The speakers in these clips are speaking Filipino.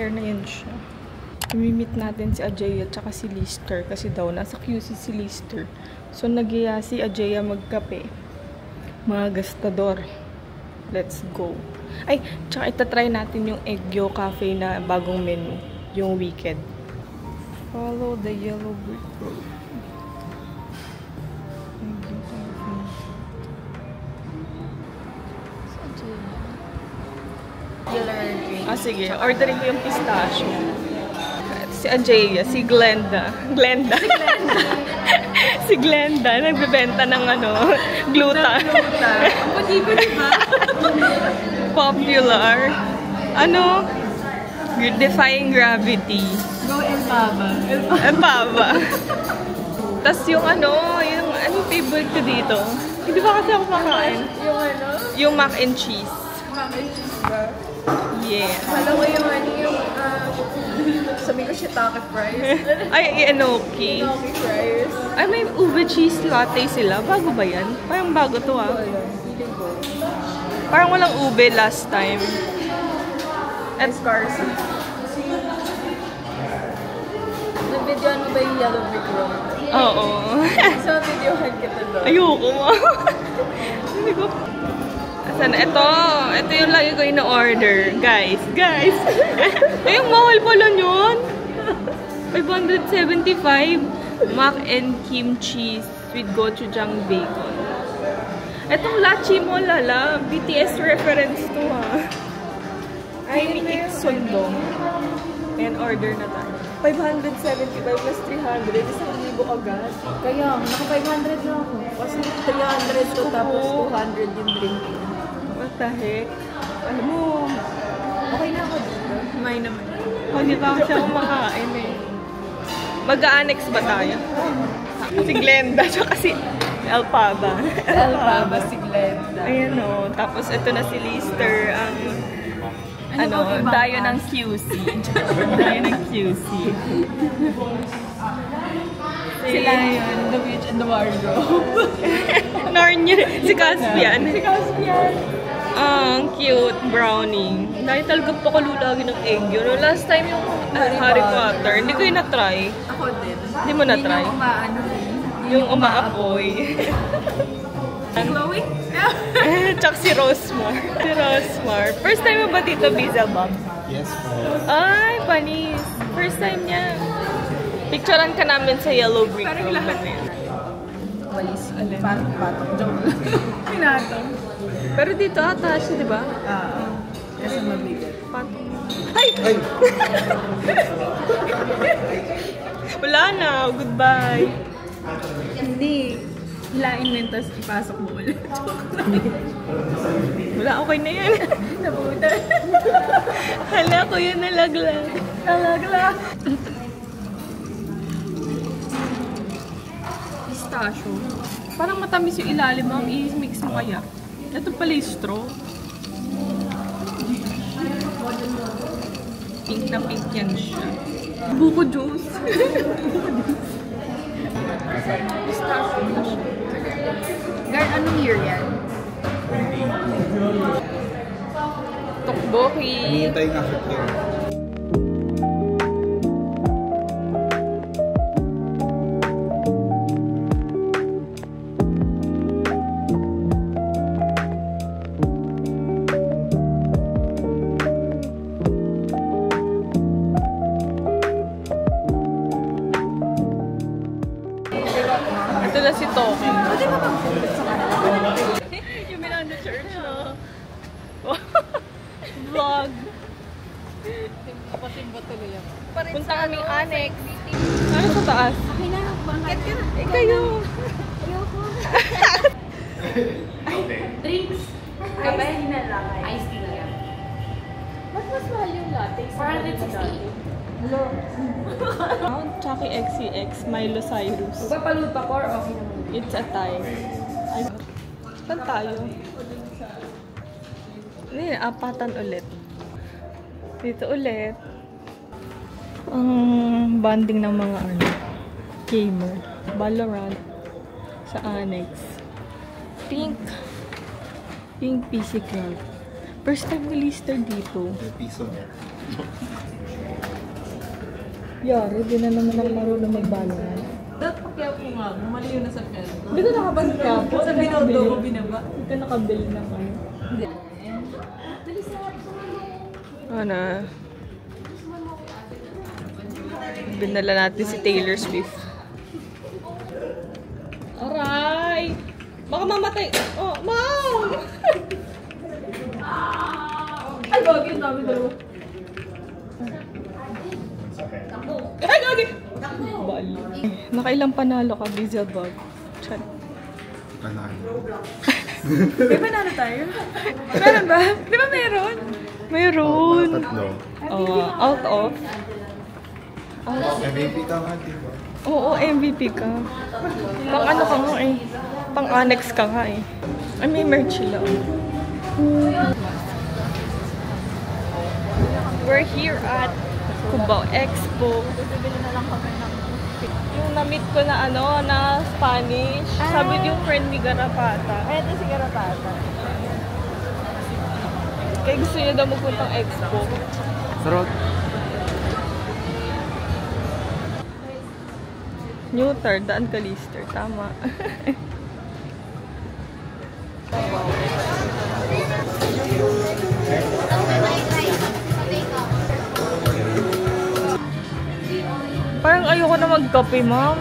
Naka-prepare na yan siya. I-meet natin si Ajaya at si Lister kasi daw nasa QC si Lister. So nagiya si Ajaya magkape. Mga gastador. Let's go. Ay, tsaka itatry natin yung Eggyo Cafe na bagong menu. Yung weekend. Follow the yellow brick road. Ah, sige. Ordering ko yung pistachio. Si Ajaya, si Glenda. Si Glenda, nagbebenta ng gluta. Ang puti ko, diba? Popular. Defying gravity. Go Elpaba. Elpaba. Tapos yung favorite ko dito. Hindi ba kasi ako makain? Yung mac and cheese. Mac and cheese ba? Yeah. Alam mo yung sabi ko shiitake fries. Ay, enoki. Enoki fries. Ay, may ube cheese latte sila. Bago ba yan? Parang bago to ah. Parang walang ube last time. At scarsi. Na-videoan mo ba yung yellow brick road? Oo. So, videohan kita doon. Ayoko mo. Hindi ko. Asan? Ito yung lagi ko ina-order. Guys. Ay, yung mahal pala yun. 575. Mac and kimchi with gochujang bacon. Itong lachi mo, lala. BTS reference to, ha. Ay, may sundong. Ayan, order na tayo. 575 plus 300. 1,000 agad. Kaya, naka 500 na ako. Kasi 300 to tapos 200 yung drinking. What the heck? Alam mo, Okay na ako dito. May naman. hindi pa kasi ako makain eh. Mag-a-annex ba tayo? Si Glenda, tsaka si Elpaba. Elpaba, si Glenda. Ayan o. Tapos ito na si Lister, ang dayo ng QC. Dayo ng QC. Sila yun, The Witch and the Wardrobe. Narnia, si Caspian. Si Caspian. Ang cute brownie. Dahil talaga pa ko lulagi ng egg yun. Last time yung Harry Potter, hindi ko yun na-try. Ako din. Hindi mo na-try? Hindi na umaano. Yung umaapoy. Chloe? Tsaka si Rosmar. First time mo ba dito, Bizelbab? Yes, po. Ay, panis. First time niya. Picturean ka namin sa Yellow Brick Road. Parang lahat. Walis. Parang patok. Joke. Pinatong. Pero dito ata siya, di ba? Kasi mabigat. Patok. Ay! Wala na. Goodbye. Hindi. Hilain mo yun, tapos ipasok mo ulit. Wala, okay na yan. Nabuta. Hala ko yun nalaglag. Nalaglag. Pistachio. Parang matamis yung ilalim mo. I-mix mo kaya. Ito pala yung straw. Pink na pink yan siya. Buko juice. Pistachio. Guard, anong year yan? Tokboki. Hinihintay nga siya kayo. Ito na si Toki. Pwede ba mag-focus sa kanila? Yung Miranda Church, no? Vlog. Kapatid ba tuloy yan? Punta kaming annex. Ano sa taas? Okay na, bangkat ka na. Kayo. Ayoko. Drinks. Kape? Na lang. Ice tea lang. Mas mahal yung latte. 460. Chucky XCX, Milo Cyrus. Magpapaluto ko or okay naman? It's a tie. Ay, saan tayo? Hindi, apatan ulit. Dito ulit. Ang bonding ng mga gamer. Valorant sa Annex. Pink PC Club. First time ni Lister dito. Piso. Yari, di na naman ako marunong magbalangan. Dapat pakyaw ko nga, bumaliw na sa pera. Hindi ka nakabalik ka po. Sa binodo ko binaba. Hindi ka nakabili ng ano. Hindi. Ano? Binala natin si Taylor Swift. Aray! Baka mamatay! Oh, Mom! Ay, bagay yung dami dalawa. Ay, gagi! Bali. Nakailang panalo ka, Bizelbog? Chan. Panalo. May banana tayo? Meron ba? Di ba meron? Meron! Tatlo. Out of? MVP ka nga, di ba? Oo, MVP ka. Pang ano ka nga eh. Pang annex ka nga eh. Ay, may merch sila. We're here at Cubao Expo. Bibili na lang kami ng Yung na-meet ko na ano, na Spanish. Sabi yung friend ni Garapata. Ay, ito si Garapata. Kaya gusto niya daw magpuntang expo. Sarot. Newter, daan ka Lister. Tama. Parang ayoko na magkape, ma'am.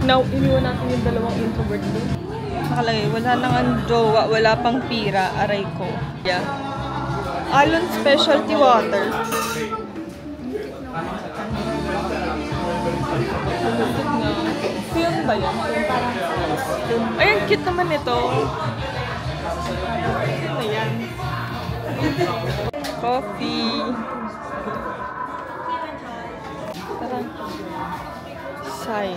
Now, iniwan natin yung dalawang introvert doon. Nakalagay, wala nang ang jowa, wala pang pira, aray ko. Yeah. Alon specialty water. Film ba yan? Ayan, cute naman ito. Ano yan? Coffee. Tara. Sai.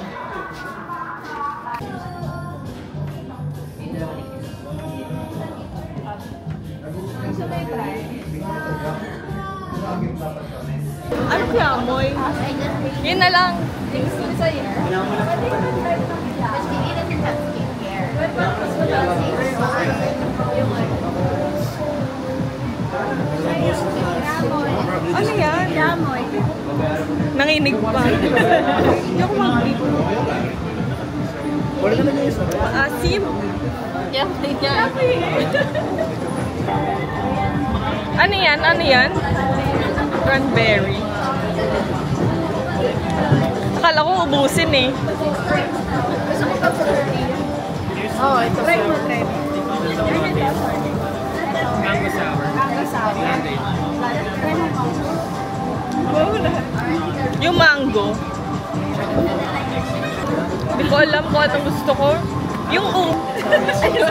Ano kaya amoy? Yun na lang. Ano yan? Yamoy. Nanginig pa. Hindi ako mag-beep. Asim. Yan, yan. Ano yan? Ano yan? Cranberry. Akala ko ubusin eh. Oo, ito. Try mo, try mo. Mango sour. Mango sour. Yung mango. Hindi ko alam kung anong gusto ko. Yung ube.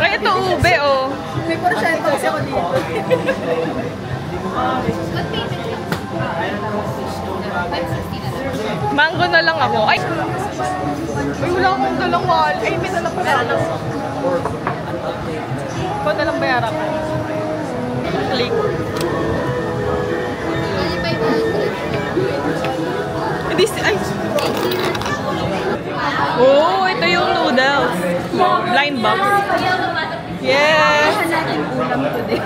Ay, ito ube, oh. May porsyento kasi ako dito. Mango na lang ako. Ay, wala akong dalang wal. Ay, may dalang pa na. Ikaw dalang bayaran ko. Click. Hindi, ay. Oh, ito yung noodles. Blind box. Yes. Natin ulam today.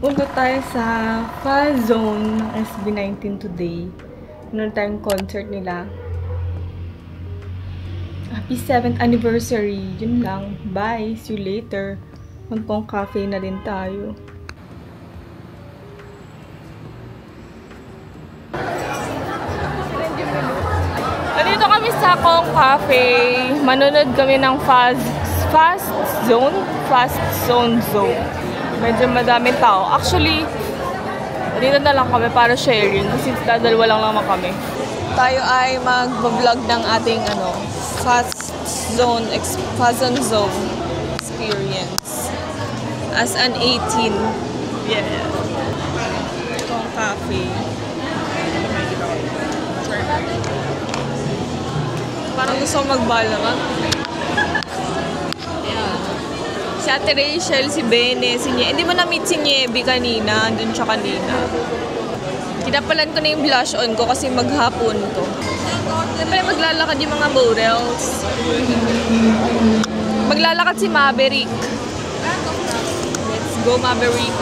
Pupunta tayo sa Fall Zone ng SB19 today. Meron tayong concert nila. Happy 7th anniversary. Yun lang. Bye. See you later. Magpong cafe na din tayo. Nandito kami sa Kong Cafe. Manunod kami ng Fast Zone. Medyo madaming tao. Actually, dito na lang kami para sharing. Since dadalwa lang naman kami. Tayo ay mag-vlog ng ating fast zone experience as an 18. Yeah. Itong cafe. Parang gusto ko mag-balaman. Si Ate Rachel, si Bene, si Nye. Hindi mo na-meet si Niebe kanina. Andun siya kanina. Kinapalan ko na yung blush on ko kasi maghapon to. Siyempre maglalakad yung mga models. Maglalakad si Maverick. Let's go, Maverick.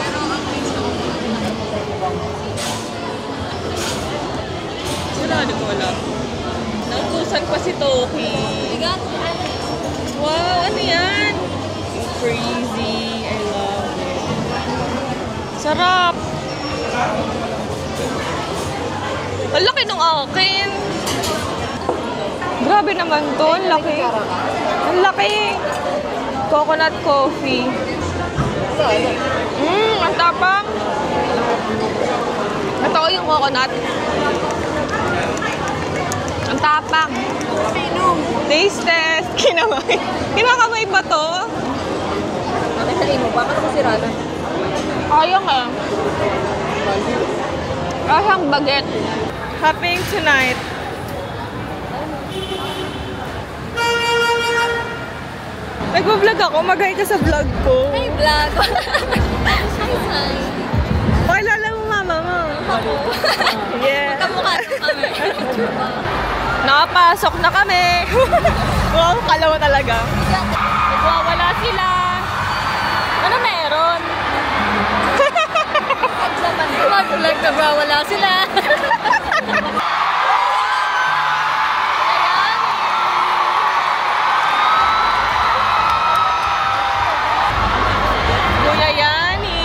Wala. Nautusan pa si Toki. Wow, ano yan? Crazy. I love it. Sarap. Ang laki nung akin. Grabe naman to. Ang laki. Ang laki. Coconut coffee. Ang tapang. Ito yung coconut. Ang tapang. Taste test. Kinakamay ba to? Nakisain mo, bakit ako sira na? Kaya nga. Kahang baget. Happening tonight. Nag-vlog ako. Mag-hi ka sa vlog ko. Hi, vlog! Hi. Pakilala mo mama mo. Ako. Yeah. Kamukha na kami. Nakapasok na kami. Wow, kalawa talaga. Nagwawala sila. Ano meron? Mag-vlog, nagwawala sila. Kuya Yani.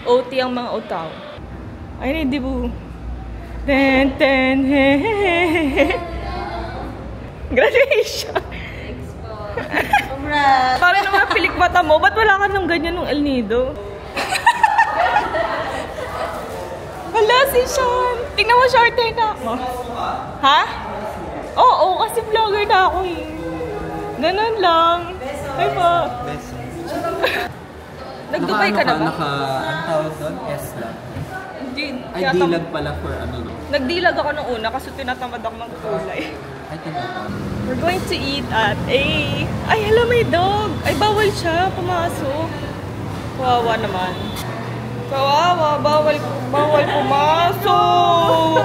OT ang mga utaw. Ay, hindi po. Ten, ten, he, he, he. Graduation. Congrats! Para naman pilik mata mo, ba't wala ka nang ganyan nung El Nido? Wala si Sean. Tingnan mo, short hair na ako. Ha? Oo, kasi vlogger na ako eh. Ganun lang. Ay pa. Nag-Dubai ka na ba? Ang tawag doon? S lang. Hindi. Ay, dilag pala for ano. Nagdilag ako nung una kasi tinatamad ako ng kulay. Ay, tama. We're going to eat at ay, hello, may dog. Ay, bawal siya pumasok. Kawawa naman. Kawawa, bawal pumasok.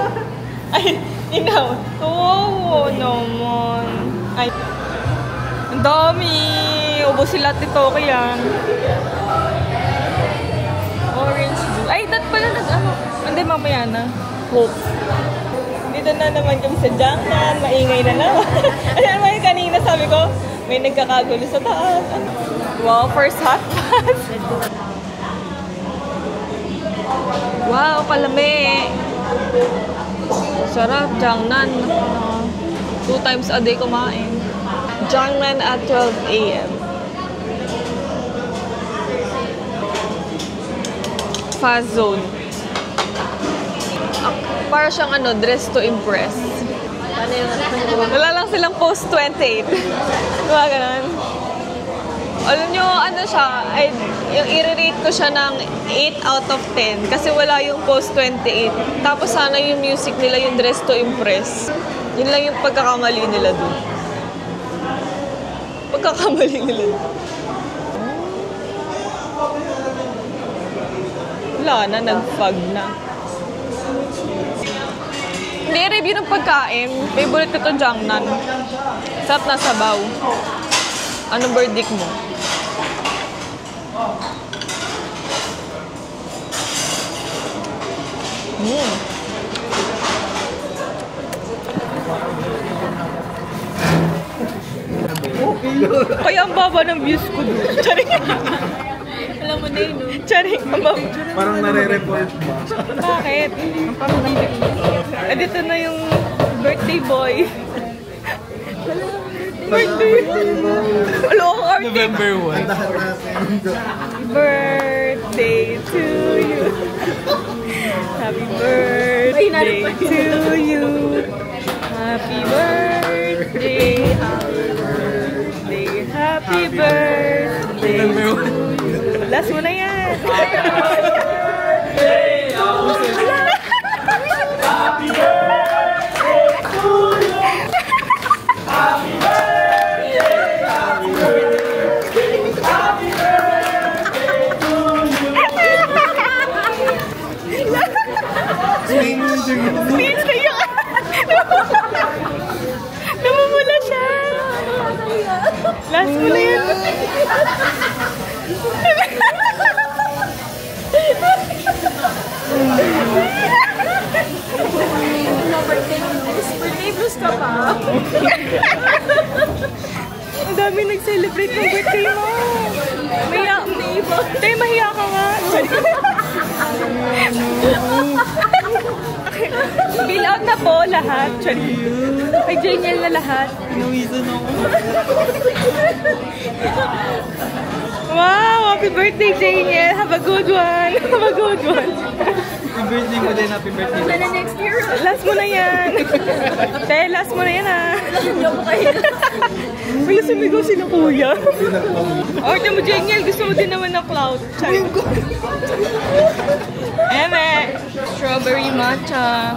Ay, Ikaw? Oo naman. Ay, ang dami. Ubos sila ito kaya. Orange juice. Ay, dat pala nag-ano. Hindi, mamaya na. Hope. Dito na naman kami sa Jangnan. Maingay na naman. Ano naman kanina sabi ko, may nagkakagulo sa taas. Wow, first hot pass. Wow, kalami. Sarap, Jangnan. 2 times a day kumain. Jangnan at 12 a.m. Fast zone. Para siyang ano, dress to impress. Wala lang silang post 28. Diba ganun? Alam nyo, ano siya, yung i-rate ko siya ng 8 out of 10 kasi wala yung post 28. Tapos sana yung music nila, yung dress to impress. Yun lang yung pagkakamali nila dun. Pagkakamali nila dun. Wala na, nag-fog na. Hindi, review ng pagkain. Favorite ko to Jangnan. Sarap na sabaw. Anong verdict mo? Kaya ang baba ng views ko doon. Charing. Alam mo na yun, no? Charing. Parang nare-report ba? Bakit? Parang dito na yung birthday boy. Birthday boy. November 1. Birthday to you. Happy birthday to you. Happy birthday. Happy birthday to you. Last mo na yan. Happy birthday to you. Happy birthday. Happy birthday. Happy birthday to you. Speech na yun. Namumula siya. Last mo na yan. Birthday blues ka pa. Ang dami nag-celebrate ng birthday mo. Tayo mahiya ka nga. Bill out na po lahat. Kay Janiel na lahat. Pinawisan ako. Wow! Happy birthday, Janiel! Have a good one! Have a good one! Happy birthday mo din. Happy birthday. Wala na next year. Last mo na yan! Tayo, last mo na yan ha! Wala sumigaw sila kuya. Order mo, Janiel. Gusto mo din naman ng cloud. Eme! Strawberry matcha.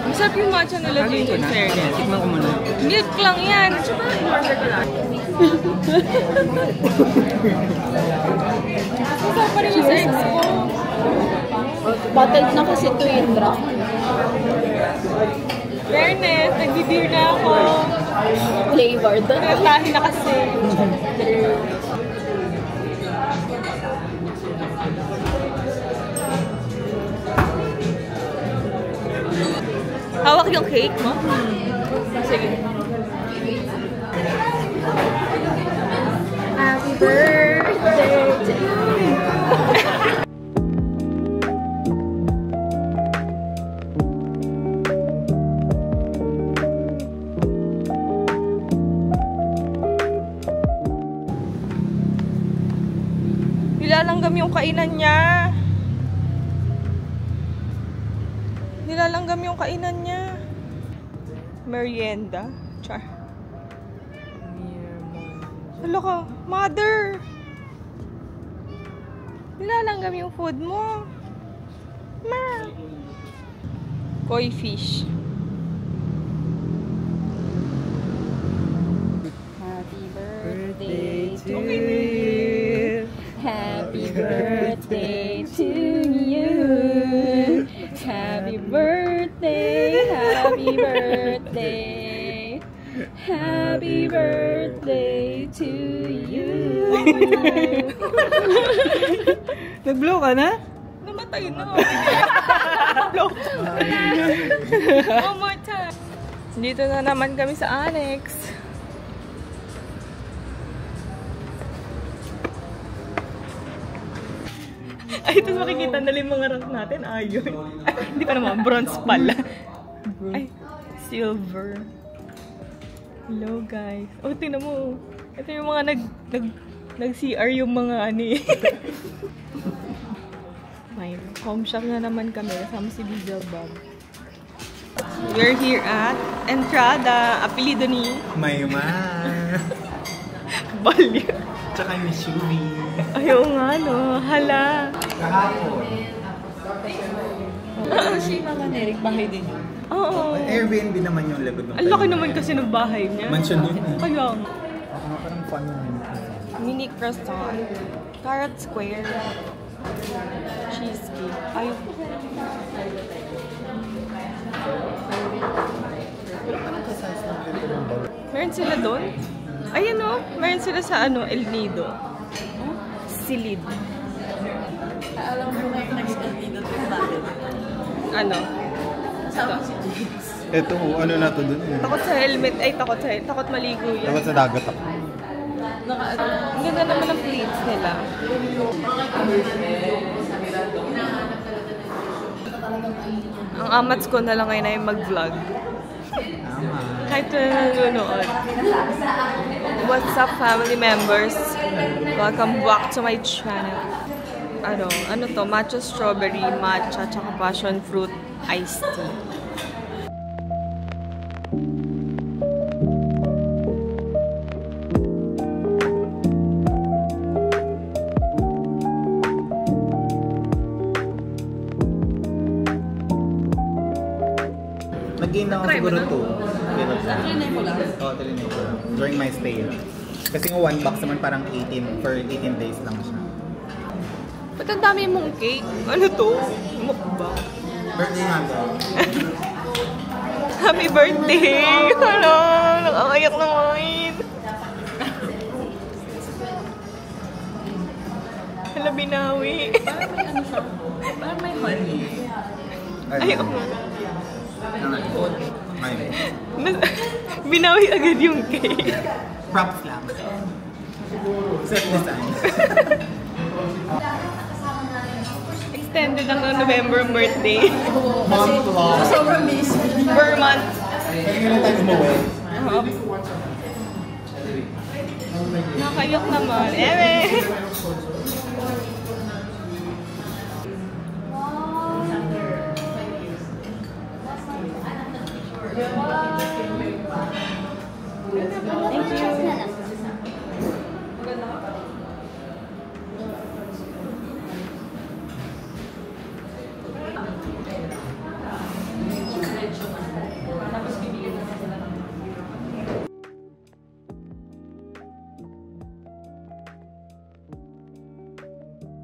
Masarap yung matcha nila, Janiel. Fairness. Tikman ko muna. Milk lang yan. Masarap pa rin yung sa expo. Bottled na kasi ito yung draft. Fairness, nag-beer na ako. Flavored. Tahi na kasi. Hawak yung cake mo? Sige. Happy birthday to you. Nilalanggam yung kainan niya. Nilalanggam yung kainan niya. Merienda. Char. Hala ka, mother! Nilalanggam yung food mo. Ma! Koi fish. Happy birthday to you. Happy birthday to you. Happy birthday. Happy birthday. Happy birthday to you. Nag-blow ka na? Namatay na. Blow. One more time. Dito na naman kami sa annex. Ay, ito makikita na yung mga rank natin. Ayun. Ay, hindi pa naman. Bronze pala. Ay, silver. Hello, guys. Oh, tingnan mo. Ito yung mga nag-CR yung mga ani. May home shop na naman kami. Kasama si Diesel Bob. We're here at Entrada. Apelido ni Mayma. Balyo. Tsaka ni Shubi. Ayaw nga, no. Hala. Kahapon. Si Mama Nerik, bahay din yun. Oo. Airbnb naman yung lagot ng Ang laki naman kasi ng bahay niya. Mansion yun. Kaya nga. Parang fun yun. Mini croissant. Carrot square. Cheesecake. Ayaw. Meron sila doon? Ayan o. Meron sila sa El Nido. Silid. Alam mo nga yung next dito to bakit? Ano? Kasama si James. Ito, ano na to dun? Takot sa helmet. Ay, takot maligo yan. Dapat sa dagat ako. Ang ganda naman ng plates nila. Ang amats ko na lang ngayon ay mag-vlog. Tama. Kahit na nanonood. What's up, family members? Welcome back to my channel. Ano to? Matcha strawberry, matcha, tsaka passion fruit iced tea. Nag-gain na ako Try mo siguro na? 2. Trinay mo lang. Oo, trinay ko lang. During my stay. Kasi nga 1 box naman parang 18, for 18 days lang siya. Ba't ang dami mong cake? Ano to? Mukbang. Birthday nga to. Happy birthday! Ano? Nakakayak na ngayon. Hala, binawi. Parang may ano siya. Parang may honey. Ay, oo. Ayun. Binawi agad yung cake. Props lang. Set design. Extended ang November birthday. Month long. Sobrang busy. Per month. Pwede nga na tayo umuwi. Nakakayak naman. Eme!